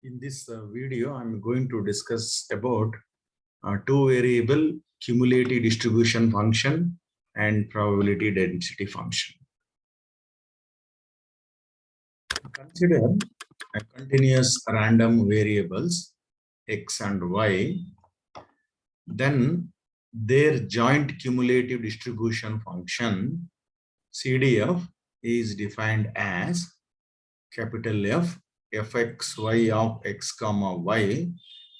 In this video, I'm going to discuss about two variable cumulative distribution function and probability density function. Consider a continuous random variables x and y, then their joint cumulative distribution function CDF is defined as capital F fxy of x comma y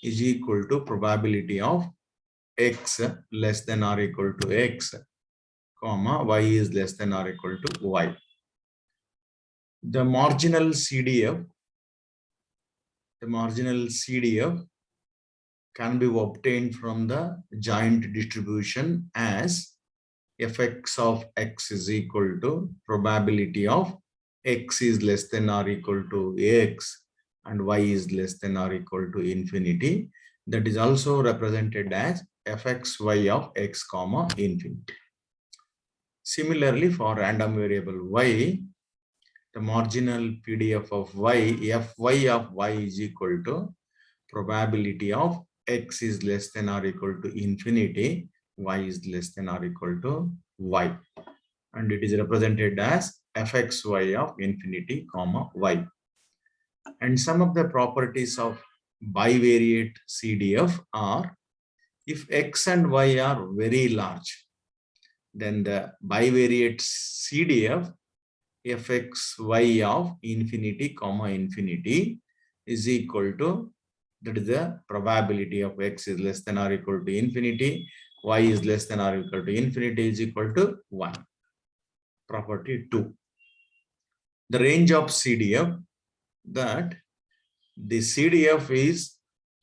is equal to probability of x less than or equal to x comma y is less than or equal to y. The marginal CDF can be obtained from the joint distribution as fx of x is equal to probability of x is less than or equal to x and y is less than or equal to infinity. That is also represented as fxy of x comma infinity. Similarly, for random variable y, the marginal PDF of y, fy of y is equal to probability of x is less than or equal to infinity, y is less than or equal to y. And it is represented as fxy of infinity comma y. And some of the properties of bivariate CDF are, if x and y are very large, then the bivariate CDF fxy of infinity comma infinity is equal to, that is the probability of x is less than or equal to infinity, y is less than or equal to infinity is equal to 1. Property 2. The range of CDF, that the CDF is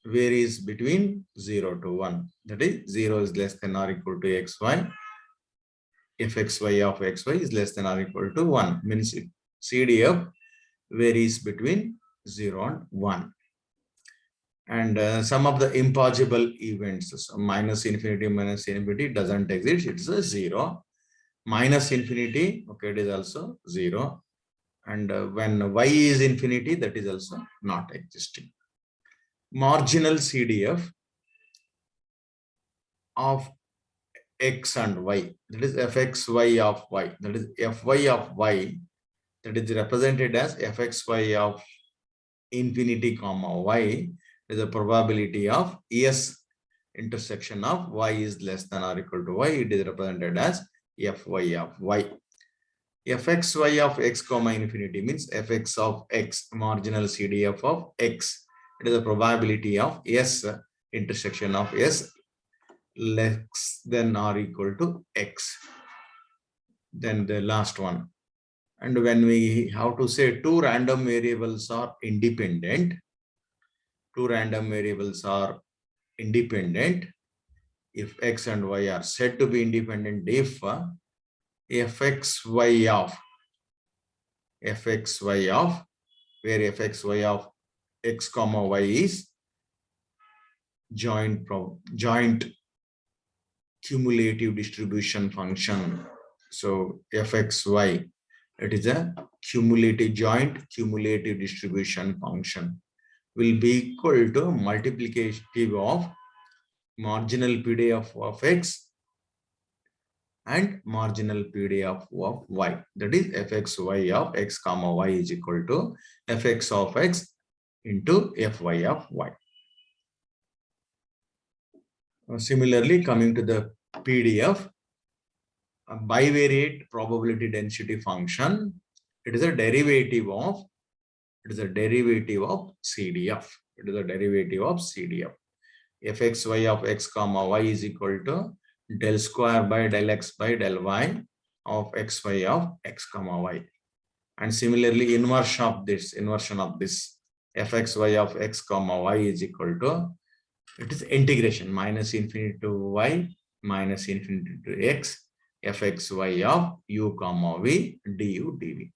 varies between 0 to 1. That is 0 is less than or equal to xy. Fxy of xy is less than or equal to 1. Means CDF varies between 0 and 1. And some of the impossible events, so minus infinity doesn't exist, it's a 0. Minus infinity, okay, it is also 0. And when y is infinity, that is also not existing. Marginal CDF of x and y, that is fxy of y, that is fy of y, that is represented as fxy of infinity comma y, is the probability of s intersection of y is less than or equal to y. It is represented as fy of y. Fxy of x comma infinity means fx of x, marginal CDF of x. It is the probability of s intersection of s less than or equal to x. Then the last one. And when we have to say two random variables are independent, if x and y are said to be independent, if fxy of where fxy of x comma y is joint cumulative distribution function. So fxy, it is a joint cumulative distribution function, will be equal to multiplicative of marginal PDF of x and marginal PDF of y. That is fxy of x comma y is equal to fx of x into fy of y. Similarly, coming to the PDF, a bivariate probability density function, it is a derivative of CDF. It is a derivative of CDF. Fxy of x comma y is equal to del square by del x by del y of xy of x comma y. And similarly, inversion of this fxy of x comma y is equal to, it is integration minus infinity to y minus infinity to x fxy of u comma v du dv.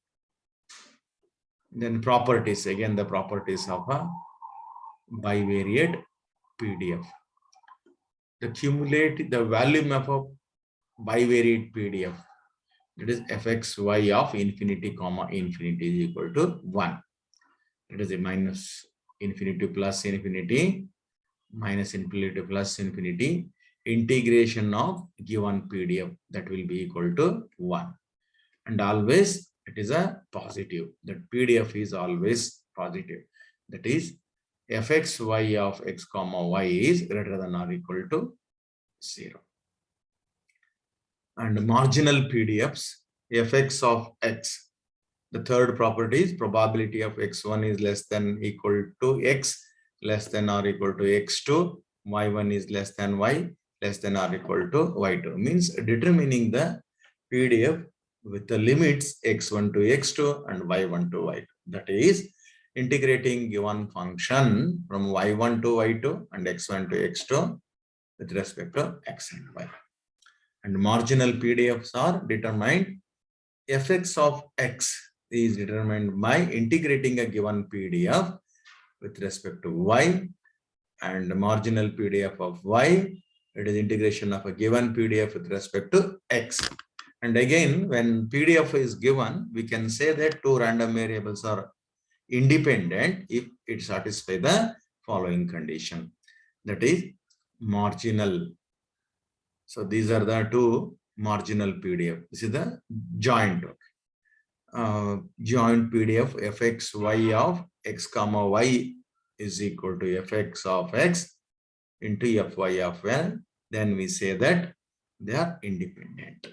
Then properties, again the properties of a bivariate PDF. The volume of a bivariate PDF, it is fxy of infinity comma infinity is equal to 1. It is a minus infinity plus infinity minus infinity plus infinity, integration of given PDF, that will be equal to 1. And always it is a positive. That PDF is always positive. That is fxy of x comma y is greater than or equal to 0. And marginal PDFs, fx of x. The third property is probability of x1 is less than equal to x, less than or equal to x2, y1 is less than y, less than or equal to y2. Means determining the PDF with the limits x1 to x2 and y1 to y2. That is integrating given function from y1 to y2 and x1 to x2 with respect to x and y. And marginal PDFs are determined. Fx of x is determined by integrating a given PDF with respect to y, and marginal PDF of y, it is integration of a given PDF with respect to x. And again, when PDF is given, we can say that two random variables are independent if it satisfies the following condition. That is marginal. So these are the two marginal PDF. This is the joint. Joint PDF fxy of x comma y is equal to fx of x into fy of y. Then we say that they are independent.